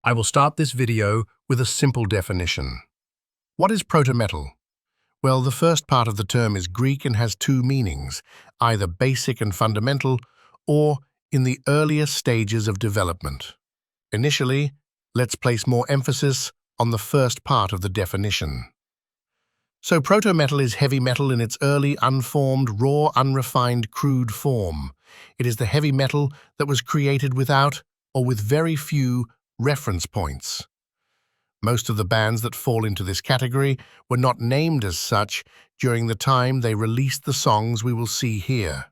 I will start this video with a simple definition. What is proto-metal? Well, the first part of the term is Greek and has two meanings, either basic and fundamental, or in the earliest stages of development. Initially, let's place more emphasis on the first part of the definition. So proto-metal is heavy metal in its early, unformed, raw, unrefined, crude form. It is the heavy metal that was created without, or with very few, reference points. Most of the bands that fall into this category were not named as such during the time they released the songs we will see here.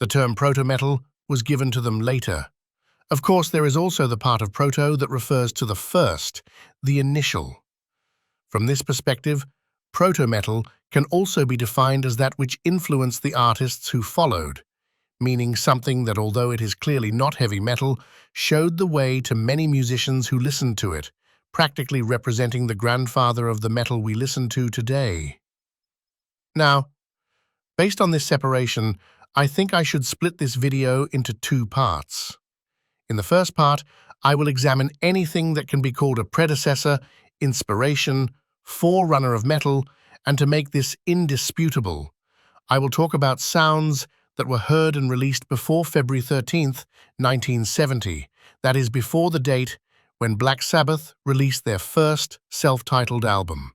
The term proto-metal was given to them later. Of course, there is also the part of proto that refers to the first, the initial. From this perspective, proto-metal can also be defined as that which influenced the artists who followed, meaning something that, although it is clearly not heavy metal, showed the way to many musicians who listened to it, practically representing the grandfather of the metal we listen to today. Now, based on this separation, I think I should split this video into two parts. In the first part, I will examine anything that can be called a predecessor, inspiration, forerunner of metal, and to make this indisputable, I will talk about sounds that were heard and released before February 13th, 1970, that is before the date when Black Sabbath released their first self-titled album.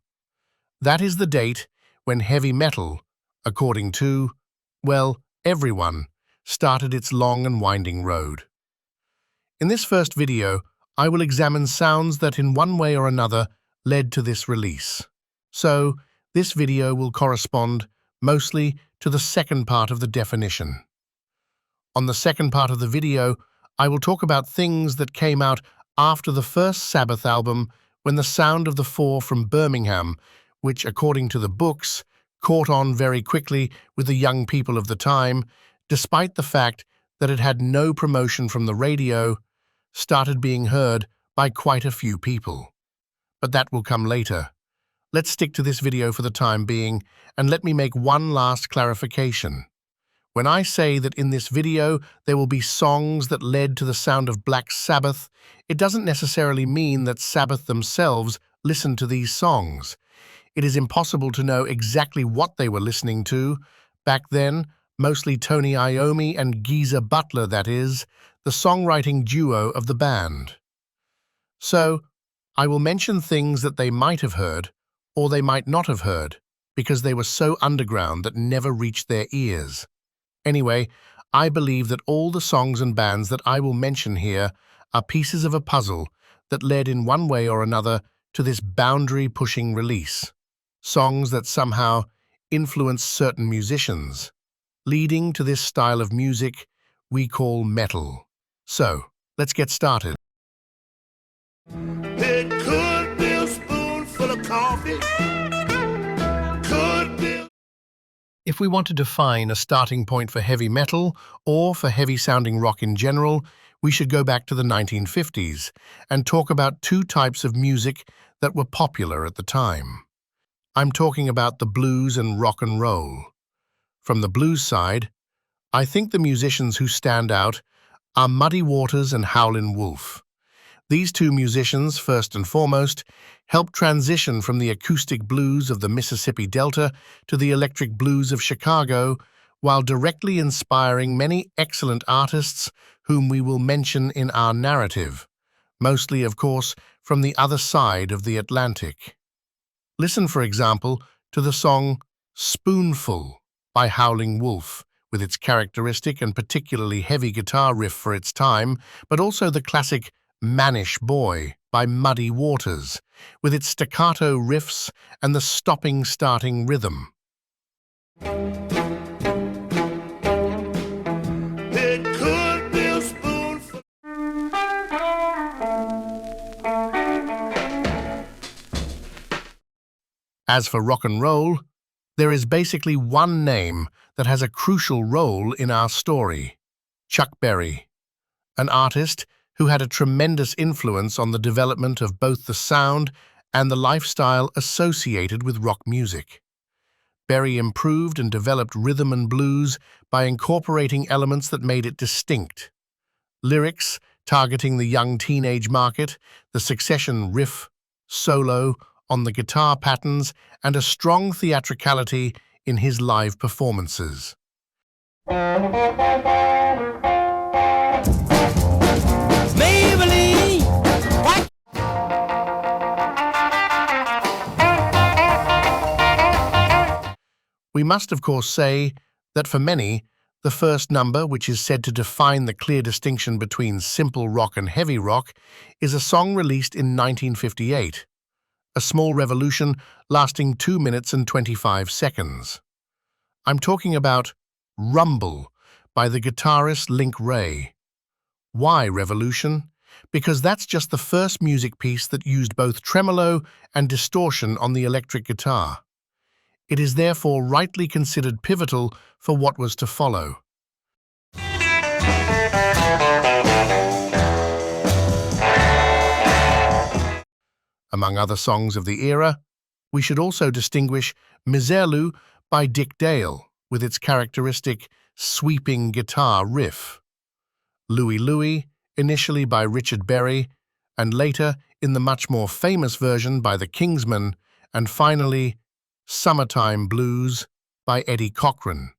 That is the date when heavy metal, according to, well, everyone, started its long and winding road. In this first video, I will examine sounds that in one way or another led to this release. So, this video will correspond mostly to the second part of the definition. On the second part of the video, I will talk about things that came out after the first Sabbath album when the sound of the four from Birmingham, which according to the books, caught on very quickly with the young people of the time, despite the fact that it had no promotion from the radio, started being heard by quite a few people. But that will come later. Let's stick to this video for the time being, and let me make one last clarification. When I say that in this video there will be songs that led to the sound of Black Sabbath, it doesn't necessarily mean that Sabbath themselves listened to these songs. It is impossible to know exactly what they were listening to. Back then, mostly Tony Iommi and Geezer Butler, that is, the songwriting duo of the band. So, I will mention things that they might have heard, or they might not have heard, because they were so underground that never reached their ears. Anyway, I believe that all the songs and bands that I will mention here are pieces of a puzzle that led in one way or another to this boundary-pushing release. Songs that somehow influenced certain musicians, leading to this style of music we call metal. So, let's get started. It could be a spoonful of coffee. Could be. If we want to define a starting point for heavy metal or for heavy-sounding rock in general, we should go back to the 1950s and talk about two types of music that were popular at the time. I'm talking about the blues and rock and roll. From the blues side, I think the musicians who stand out are Muddy Waters and Howlin' Wolf. These two musicians, first and foremost, helped transition from the acoustic blues of the Mississippi Delta to the electric blues of Chicago, while directly inspiring many excellent artists whom we will mention in our narrative, mostly, of course, from the other side of the Atlantic. Listen, for example, to the song Spoonful by Howlin' Wolf, with its characteristic and particularly heavy guitar riff for its time, but also the classic Mannish Boy by Muddy Waters, with its staccato riffs and the stopping-starting rhythm. It could be a spoonful. As for rock and roll, there is basically one name that has a crucial role in our story: Chuck Berry, an artist who had a tremendous influence on the development of both the sound and the lifestyle associated with rock music. Berry improved and developed rhythm and blues by incorporating elements that made it distinct. Lyrics targeting the young teenage market, the succession riff, solo on the guitar patterns, and a strong theatricality in his live performances. We must, of course, say that for many, the first number, which is said to define the clear distinction between simple rock and heavy rock, is a song released in 1958, a small revolution lasting 2 minutes and 25 seconds. I'm talking about Rumble by the guitarist Link Wray. Why revolution? Because that's just the first music piece that used both tremolo and distortion on the electric guitar. It is therefore rightly considered pivotal for what was to follow. Among other songs of the era, we should also distinguish Miserlou by Dick Dale, with its characteristic sweeping guitar riff. Louie Louie, initially by Richard Berry, and later in the much more famous version by the Kingsmen, and finally Summertime Blues by Eddie Cochran,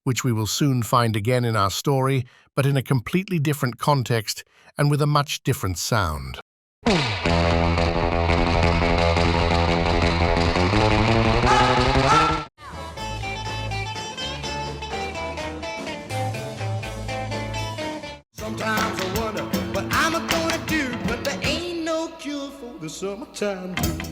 which we will soon find again in our story, but in a completely different context and with a much different sound. Sometimes I wonder what I'm gonna do, but there ain't no cure for the summertime blues.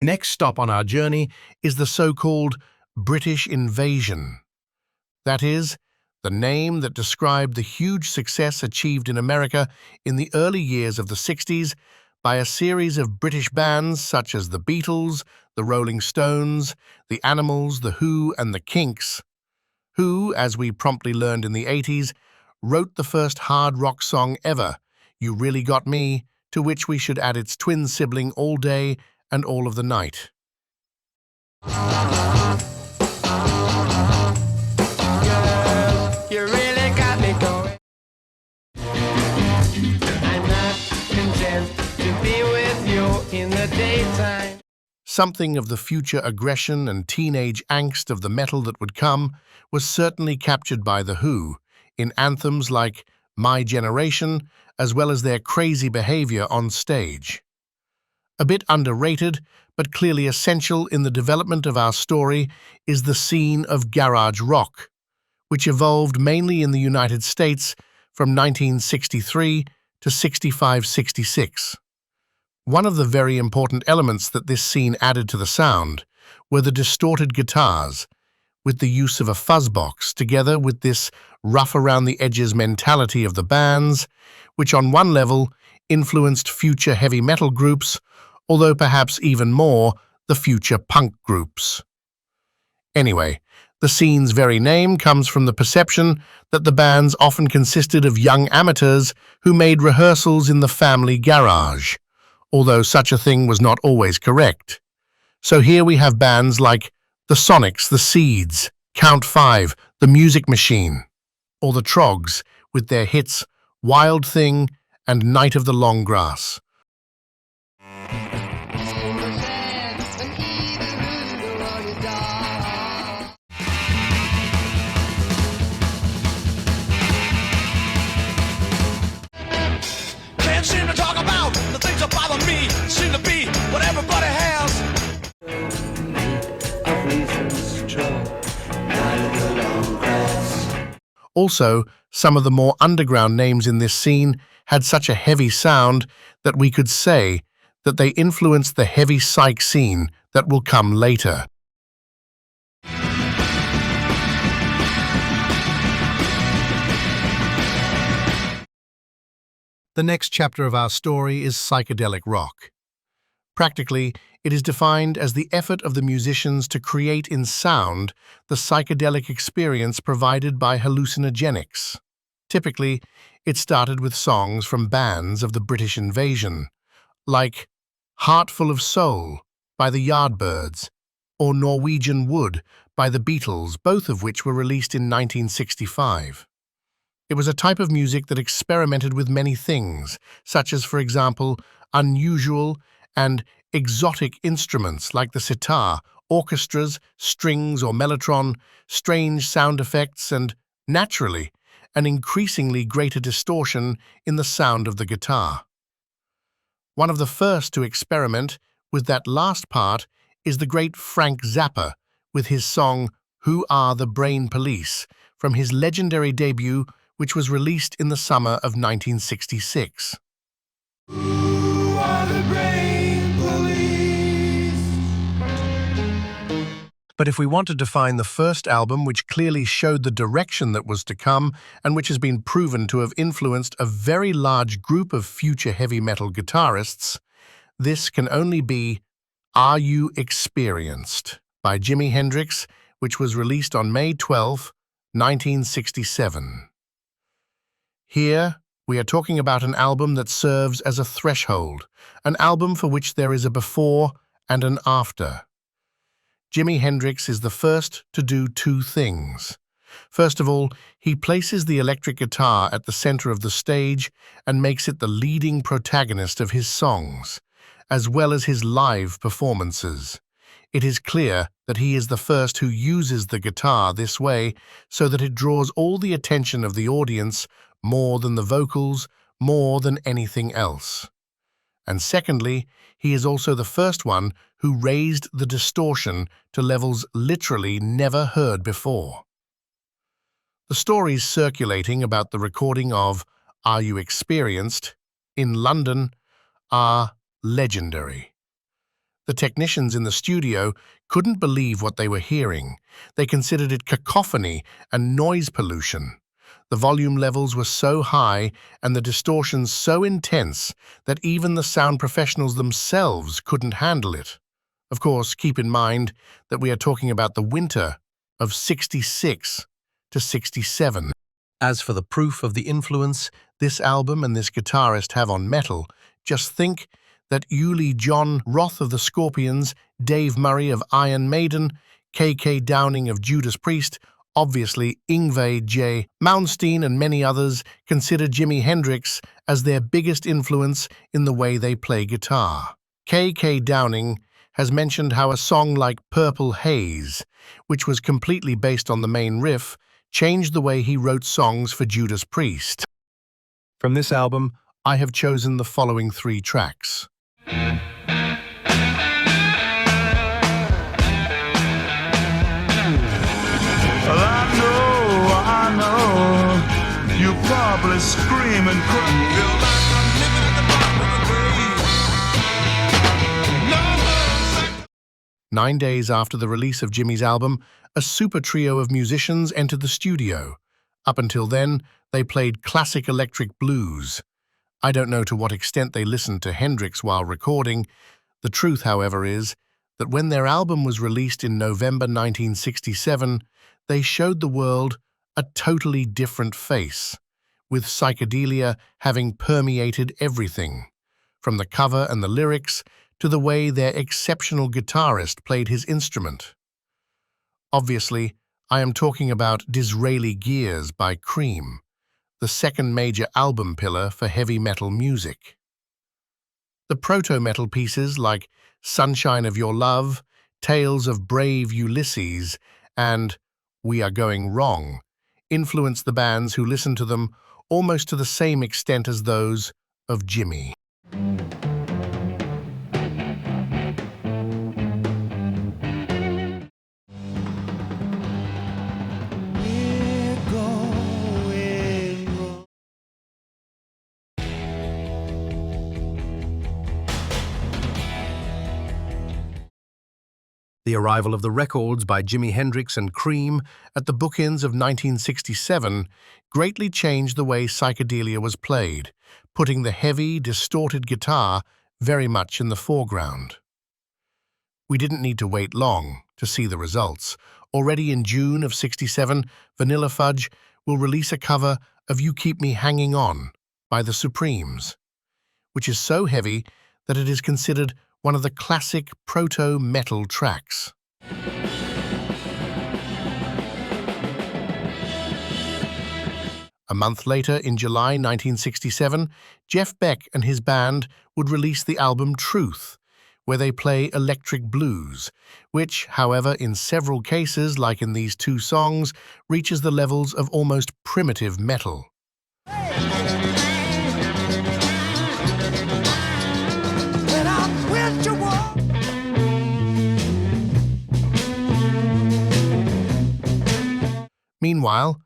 Next stop on our journey is the so-called British invasion. That is, the name that described the huge success achieved in America in the early years of the 60s by a series of British bands such as the Beatles, the Rolling Stones, the Animals, the Who, and the Kinks, who, as we promptly learned in the 80s, wrote the first hard rock song ever, You Really Got Me, to which we should add its twin sibling All Day and All of the Night. You really got me going. I'm not content to be with you in the daytime. Something of the future aggression and teenage angst of the metal that would come was certainly captured by The Who in anthems like My Generation, as well as their crazy behavior on stage. A bit underrated, but clearly essential in the development of our story, is the scene of garage rock, which evolved mainly in the United States from 1963 to 65-66. One of the very important elements that this scene added to the sound were the distorted guitars, with the use of a fuzzbox, together with this rough-around-the-edges mentality of the bands, which on one level influenced future heavy metal groups, although perhaps even more the future punk groups. Anyway, the scene's very name comes from the perception that the bands often consisted of young amateurs who made rehearsals in the family garage, although such a thing was not always correct. So here we have bands like the Sonics, the Seeds, Count 5, the Music Machine, or the Trogs with their hits Wild Thing and Night of the Long Grass. Can't seem to talk about the things that bother me. Seem to be what everybody has. Also, some of the more underground names in this scene had such a heavy sound that we could say that they influenced the heavy psych scene that will come later. The next chapter of our story is psychedelic rock. Practically, it is defined as the effort of the musicians to create in sound the psychedelic experience provided by hallucinogenics. Typically, it started with songs from bands of the British invasion, like Heart Full of Soul by the Yardbirds, or Norwegian Wood by the Beatles, both of which were released in 1965. It was a type of music that experimented with many things, such as, for example, unusual and exotic instruments like the sitar, orchestras, strings or mellotron, strange sound effects, and, naturally, an increasingly greater distortion in the sound of the guitar. One of the first to experiment with that last part is the great Frank Zappa with his song Who Are the Brain Police from his legendary debut, which was released in the summer of 1966. Who are the brain police? But if we want to define the first album which clearly showed the direction that was to come and which has been proven to have influenced a very large group of future heavy metal guitarists, this can only be Are You Experienced by Jimi Hendrix, which was released on May 12, 1967. Here, we are talking about an album that serves as a threshold, an album for which there is a before and an after. Jimi Hendrix is the first to do two things. First of all, he places the electric guitar at the center of the stage and makes it the leading protagonist of his songs, as well as his live performances. It is clear that he is the first who uses the guitar this way so that it draws all the attention of the audience more than the vocals, more than anything else. And secondly, he is also the first one who raised the distortion to levels literally never heard before. The stories circulating about the recording of Are You Experienced in London are legendary. The technicians in the studio couldn't believe what they were hearing. They considered it cacophony and noise pollution. The volume levels were so high and the distortions so intense that even the sound professionals themselves couldn't handle it. Of course, keep in mind that we are talking about the winter of 66 to 67. As for the proof of the influence this album and this guitarist have on metal, just think that Uli John Roth of the Scorpions, Dave Murray of Iron Maiden, K.K. Downing of Judas Priest, obviously Yngwie J. Malmsteen and many others consider Jimi Hendrix as their biggest influence in the way they play guitar. K.K. Downing has mentioned how a song like Purple Haze, which was completely based on the main riff, changed the way he wrote songs for Judas Priest. From this album, I have chosen the following 3 tracks. Well, I know, you probably scream and cry. Feel like I'm living at the bottom of the grave. 9 days after the release of Jimi's album, a super trio of musicians entered the studio. Up until then, they played classic electric blues. I don't know to what extent they listened to Hendrix while recording. The truth, however, is that when their album was released in November 1967, they showed the world a totally different face, with psychedelia having permeated everything, from the cover and the lyrics to the way their exceptional guitarist played his instrument. Obviously, I am talking about Disraeli Gears by Cream, the second major album pillar for heavy metal music. The proto-metal pieces like Sunshine of Your Love, Tales of Brave Ulysses, and We Are Going Wrong influenced the bands who listened to them almost to the same extent as those of Jimi. The arrival of the records by Jimi Hendrix and Cream at the bookends of 1967 greatly changed the way psychedelia was played, putting the heavy, distorted guitar very much in the foreground. We didn't need to wait long to see the results. Already in June of 67, Vanilla Fudge will release a cover of You Keep Me Hanging On by the Supremes, which is so heavy that it is considered one of the classic proto-metal tracks. A month later, in July 1967, Jeff Beck and his band would release the album Truth, where they play electric blues, which, however, in several cases, like in these two songs, reaches the levels of almost primitive metal. Meanwhile,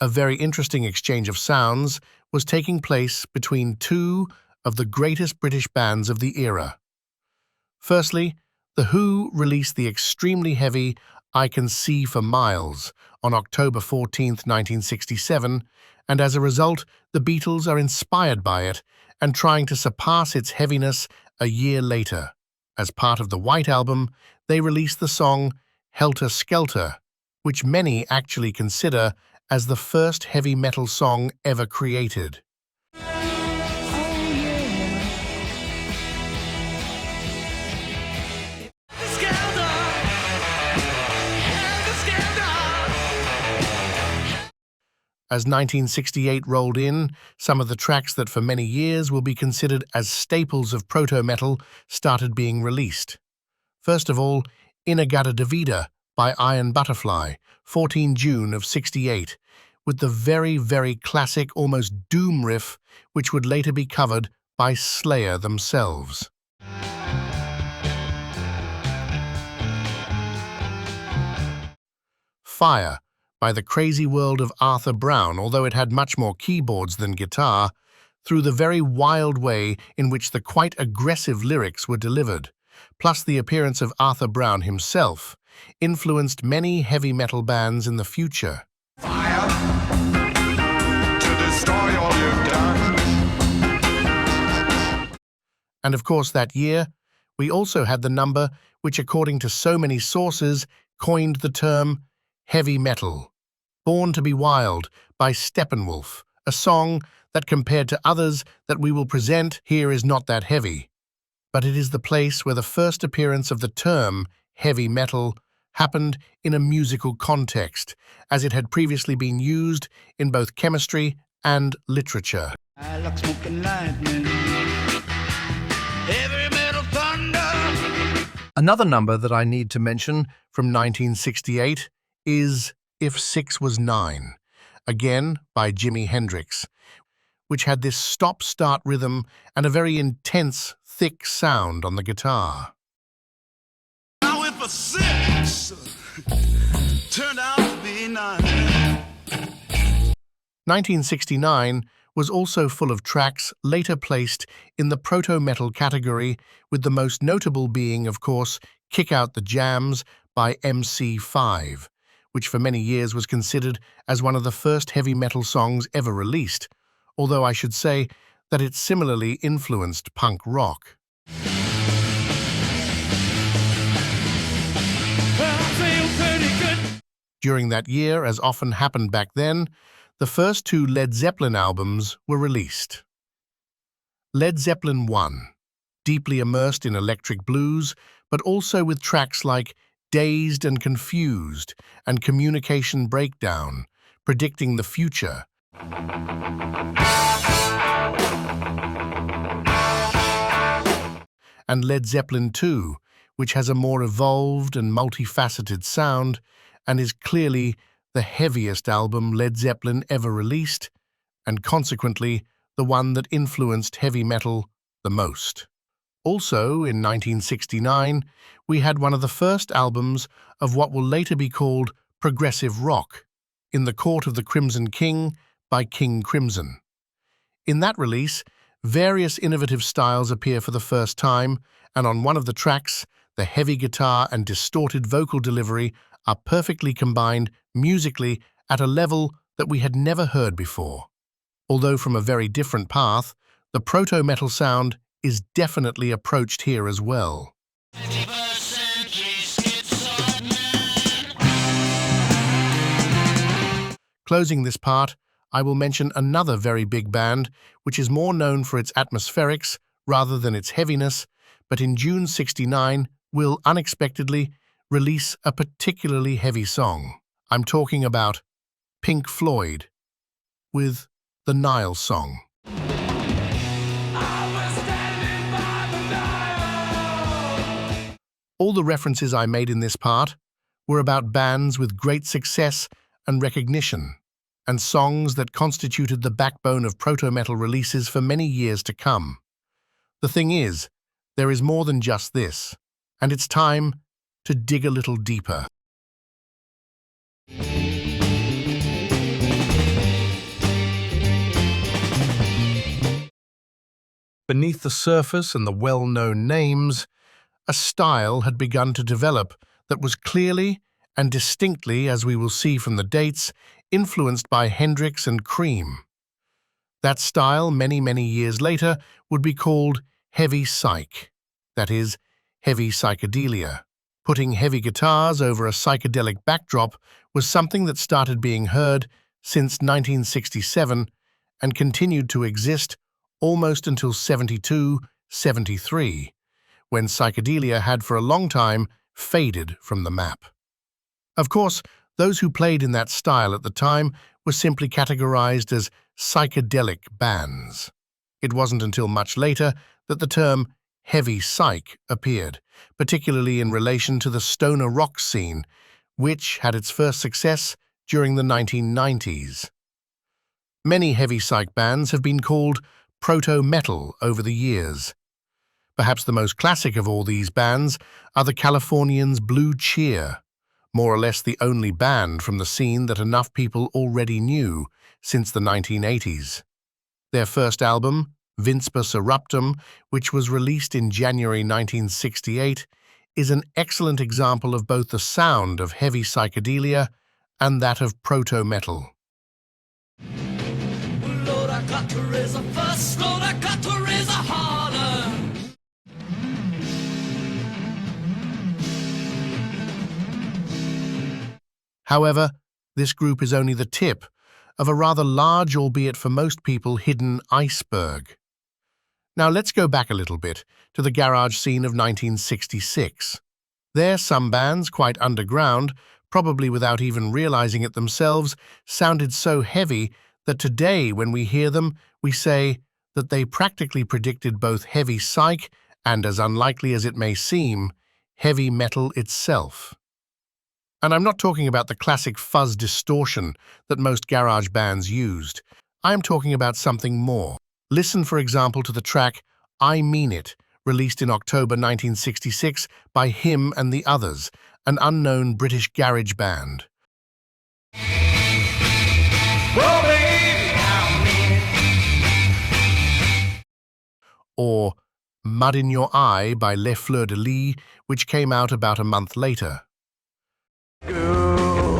a very interesting exchange of sounds was taking place between two of the greatest British bands of the era. Firstly, The Who released the extremely heavy I Can See for Miles on October 14, 1967, and as a result, the Beatles are inspired by it and trying to surpass its heaviness a year later. As part of the White Album, they released the song Helter Skelter, which many actually consider as the first heavy metal song ever created. As 1968 rolled in, some of the tracks that for many years will be considered as staples of proto-metal started being released. First of all, Inagata Davida by Iron Butterfly, 14 June of '68, with the very, very classic, almost doom riff, which would later be covered by Slayer themselves. Fire by The Crazy World of Arthur Brown, although it had much more keyboards than guitar, through the very wild way in which the quite aggressive lyrics were delivered, plus the appearance of Arthur Brown himself, influenced many heavy metal bands in the future. Fire to destroy all you've done. And of course that year, we also had the number which, according to so many sources, coined the term heavy metal. Born to be Wild by Steppenwolf, a song that compared to others that we will present here is not that heavy. But it is the place where the first appearance of the term heavy metal happened in a musical context, as it had previously been used in both chemistry and literature. I like smoking lightning. Heavy metal thunder. Another number that I need to mention from 1968 is If 6 Was 9, again by Jimi Hendrix, which had this stop-start rhythm and a very intense, thick sound on the guitar. Now if a 6 turned out to be 9. 1969 was also full of tracks later placed in the proto-metal category, with the most notable being, of course, Kick Out the Jams by MC5, which for many years was considered as one of the first heavy metal songs ever released, although I should say that it similarly influenced punk rock. During that year, as often happened back then, the first two Led Zeppelin albums were released. Led Zeppelin 1, deeply immersed in electric blues, but also with tracks like Dazed and Confused and Communication Breakdown, predicting the future. And Led Zeppelin 2, which has a more evolved and multifaceted sound and is clearly the heaviest album Led Zeppelin ever released, and consequently the one that influenced heavy metal the most. Also, in 1969, we had one of the first albums of what will later be called progressive rock, In the Court of the Crimson King by King Crimson. In that release, various innovative styles appear for the first time, and on one of the tracks, the heavy guitar and distorted vocal delivery are perfectly combined musically at a level that we had never heard before. Although from a very different path, the proto-metal sound is definitely approached here as well. Closing this part, I will mention another very big band, which is more known for its atmospherics rather than its heaviness, but in June '69 will unexpectedly release a particularly heavy song. I'm talking about Pink Floyd. with the Nile Song. All the references I made in this part were about bands with great success and recognition, and songs that constituted the backbone of proto-metal releases for many years to come. The thing is, there is more than just this, and it's time to dig a little deeper. Beneath the surface and the well-known names, a style had begun to develop that was clearly and distinctly, as we will see from the dates, influenced by Hendrix and Cream. That style, many years later, would be called heavy psych, that is, heavy psychedelia. Putting heavy guitars over a psychedelic backdrop was something that started being heard since 1967 and continued to exist almost until 72, 73, when psychedelia had for a long time faded from the map. Of course, those who played in that style at the time were simply categorized as psychedelic bands. It wasn't until much later that the term heavy psych appeared, particularly in relation to the stoner rock scene, which had its first success during the 1990s. Many heavy psych bands have been called proto-metal over the years. Perhaps the most classic of all these bands are the Californians' Blue Cheer, more or less the only band from the scene that enough people already knew since the 1980s. Their first album, Vinspus Eruptum, which was released in January 1968, is an excellent example of both the sound of heavy psychedelia and that of proto-metal. Lord, I got to raise a fuss. Lord, I got to raise a holler. However, this group is only the tip of a rather large, albeit for most people, hidden iceberg. Now let's go back a little bit to the garage scene of 1966. There, some bands, quite underground, probably without even realizing it themselves, sounded so heavy that today, when we hear them, we say that they practically predicted both heavy psych and, as unlikely as it may seem, heavy metal itself. And I'm not talking about the classic fuzz distortion that most garage bands used. I am talking about something more. Listen, for example, to the track I Mean It, released in October 1966 by Him and the Others, an unknown British garage band. Oh, baby, I mean it. Or Mud in Your Eye by Les Fleurs de Lis, which came out about a month later. Girl,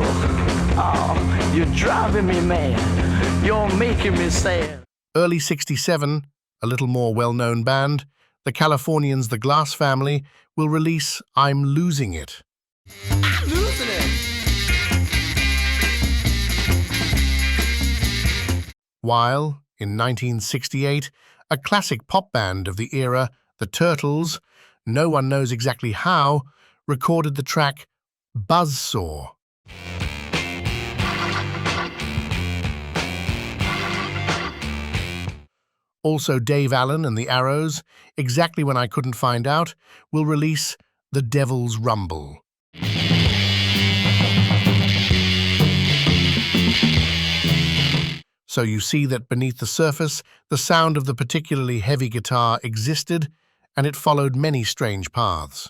oh, you're driving me mad. You're making me sad. Early 67, a little more well-known band, the Californians' The Glass Family, will release I'm Losing It. I'm losing it. While, in 1968, a classic pop band of the era, the Turtles, no one knows exactly how, recorded the track Buzzsaw. Also, Dave Allen and the Arrows, exactly when I couldn't find out, will release The Devil's Rumble. So you see that beneath the surface, the sound of the particularly heavy guitar existed, and it followed many strange paths.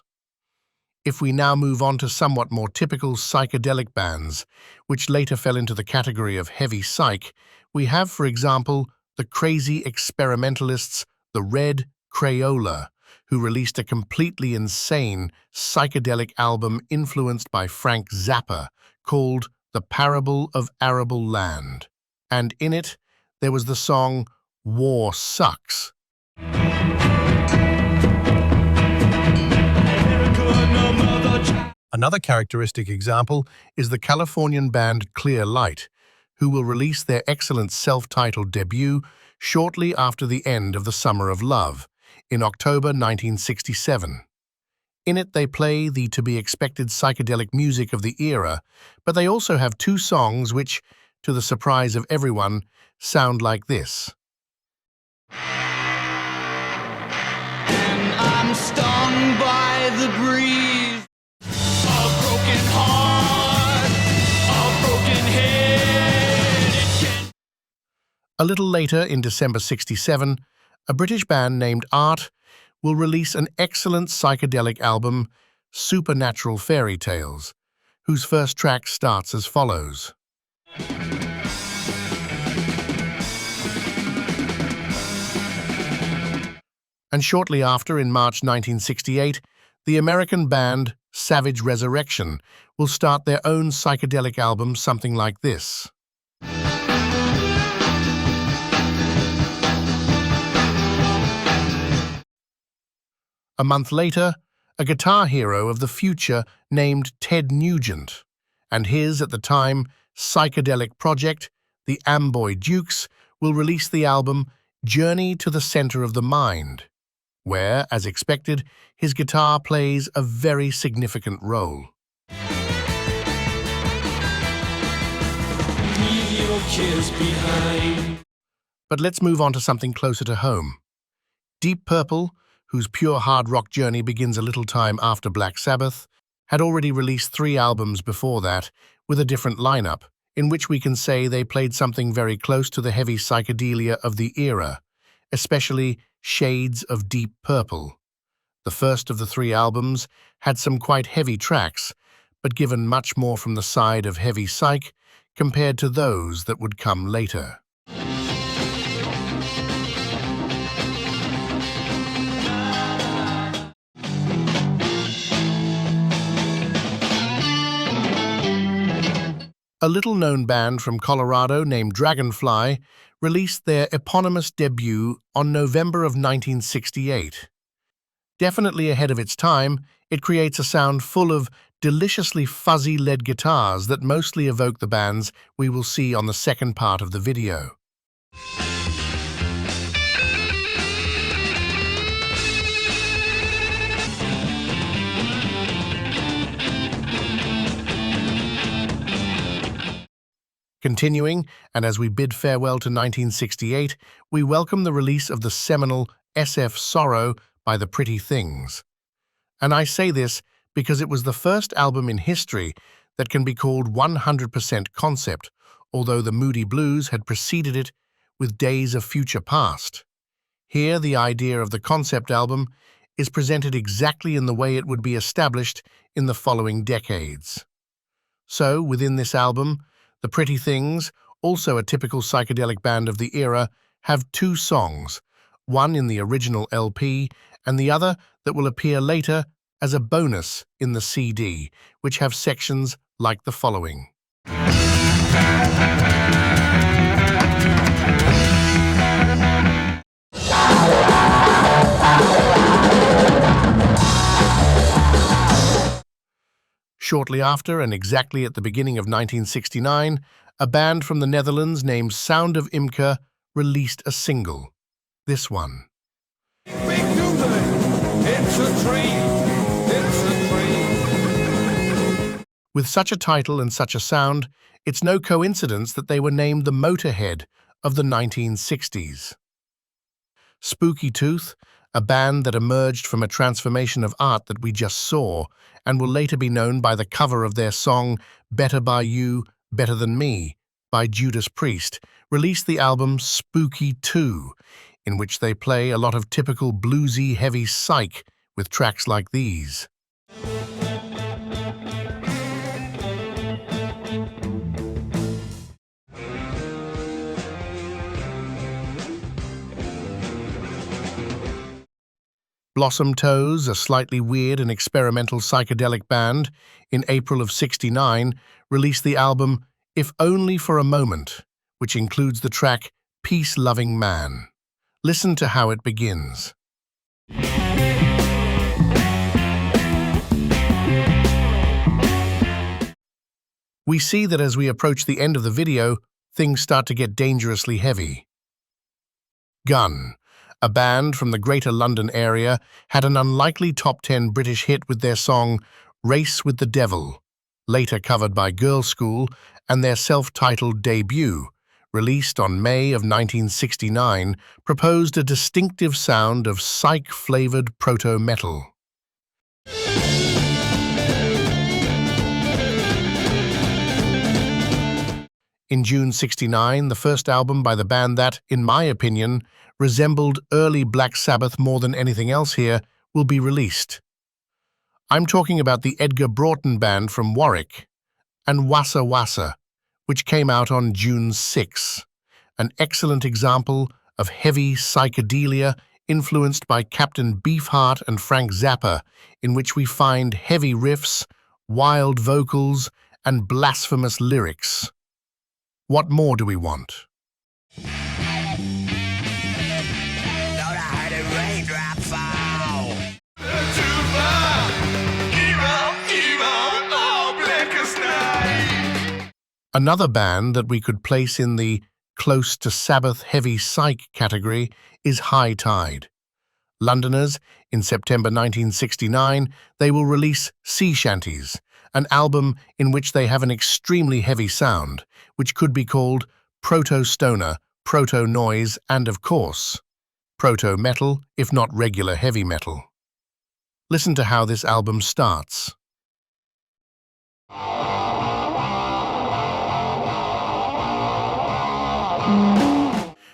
If we now move on to somewhat more typical psychedelic bands, which later fell into the category of heavy psych, we have, for example, the crazy experimentalists, the Red Crayola, who released a completely insane psychedelic album influenced by Frank Zappa called The Parable of Arable Land. And in it, there was the song War Sucks. Another characteristic example is the Californian band Clear Light, who will release their excellent self-titled debut shortly after the end of the Summer of Love, in October 1967. In it, they play the to-be-expected psychedelic music of the era, but they also have two songs which, to the surprise of everyone, sound like this. I'm stung by the breeze. A broken heart, a broken head. It can A little later, in December '67, a British band named Art will release an excellent psychedelic album, Supernatural Fairy Tales, whose first track starts as follows. And shortly after, in March 1968, the American band Savage Resurrection will start their own psychedelic album, something like this. A month later, a guitar hero of the future named Ted Nugent and his, at the time, psychedelic project, the Amboy Dukes, will release the album Journey to the Center of the Mind, where, as expected, his guitar plays a very significant role. leave your kids behind. But let's move on to something closer to home. Deep Purple, whose pure hard rock journey begins a little time after Black Sabbath, had already released 3 albums before that with a different lineup, in which we can say they played something very close to the heavy psychedelia of the era, especially shades of Deep Purple. The first of the 3 albums had some quite heavy tracks, but given much more from the side of heavy psych compared to those that would come later. A little-known band from Colorado named Dragonfly released their eponymous debut on November of 1968. Definitely ahead of its time, it creates a sound full of deliciously fuzzy lead guitars that mostly evoke the bands we will see on the second part of the video. Continuing, and as we bid farewell to 1968, we welcome the release of the seminal SF Sorrow by the Pretty Things. And I say this because it was the first album in history that can be called 100% concept, although the Moody Blues had preceded it with Days of Future Past. Here, the idea of the concept album is presented exactly in the way it would be established in the following decades. So, within this album, the Pretty Things, also a typical psychedelic band of the era, have 2 songs, one in the original LP and the other that will appear later as a bonus in the CD, which have sections like the following. Shortly after, and exactly at the beginning of 1969, a band from the Netherlands named Sound of Imke released a single, this one. It's a dream. It's a dream. With such a title and such a sound, it's no coincidence that they were named the Motorhead of the 1960s. Spooky Tooth, a band that emerged from a transformation of art that we just saw and will later be known by the cover of their song Better by You, Better Than Me by Judas Priest, released the album Spooky 2, in which they play a lot of typical bluesy heavy psych with tracks like these. Blossom Toes, a slightly weird and experimental psychedelic band, in April of '69, released the album If Only for a Moment, which includes the track Peace Loving Man. Listen to how it begins. We see that as we approach the end of the video, things start to get dangerously heavy. Gun, a band from the Greater London area, had an unlikely top 10 British hit with their song Race with the Devil, later covered by Girl School and their self-titled debut, released on May of 1969, proposed a distinctive sound of psych-flavored proto-metal. In June '69, the first album by the band that, in my opinion, resembled early Black Sabbath more than anything else here, will be released. I'm talking about the Edgar Broughton Band from Warwick and Wassa Wassa, which came out on June 6, an excellent example of heavy psychedelia influenced by Captain Beefheart and Frank Zappa, in which we find heavy riffs, wild vocals, and blasphemous lyrics. What more do we want? Another band that we could place in the close to Sabbath heavy psych category is High Tide. Londoners, in September 1969, they will release Sea Shanties, an album in which they have an extremely heavy sound, which could be called proto-stoner, proto-noise, and of course, proto-metal, if not regular heavy metal. Listen to how this album starts.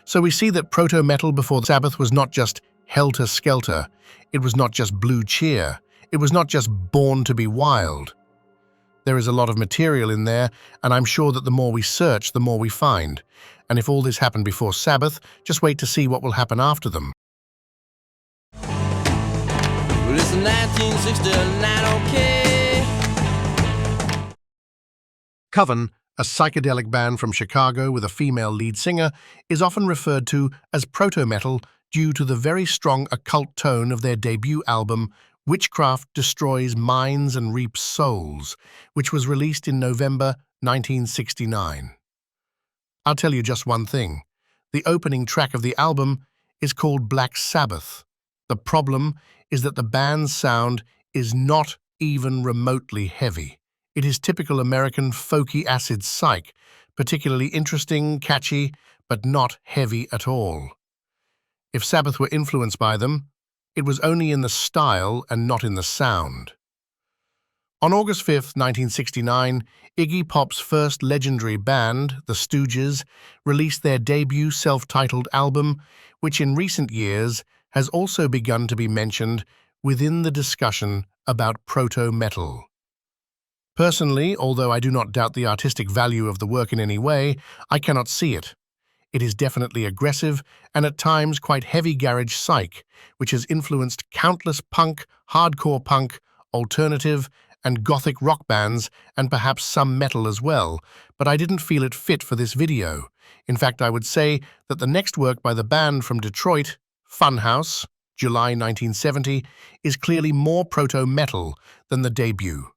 So we see that proto-metal before Sabbath was not just helter-skelter, it was not just blue cheer, it was not just born to be wild. There is a lot of material in there, and I'm sure that the more we search, the more we find. And if all this happened before Sabbath, just wait to see what will happen after them. Well, it's 1969, okay. Coven, a psychedelic band from Chicago with a female lead singer, is often referred to as proto-metal due to the very strong occult tone of their debut album, Witchcraft Destroys Minds and Reaps Souls, which was released in November 1969. I'll tell you just one thing. The opening track of the album is called Black Sabbath. The problem is that the band's sound is not even remotely heavy. It is typical American folky acid psych, particularly interesting, catchy, but not heavy at all. If Sabbath were influenced by them, it was only in the style and not in the sound. On August 5, 1969, Iggy Pop's first legendary band, the Stooges, released their debut self-titled album, which in recent years has also begun to be mentioned within the discussion about proto-metal. Personally, although I do not doubt the artistic value of the work in any way, I cannot see it. It is definitely aggressive and at times quite heavy garage psych, which has influenced countless punk, hardcore punk, alternative, and gothic rock bands, and perhaps some metal as well, but I didn't feel it fit for this video. In fact, I would say that the next work by the band from Detroit, Funhouse, July 1970, is clearly more proto-metal than the debut.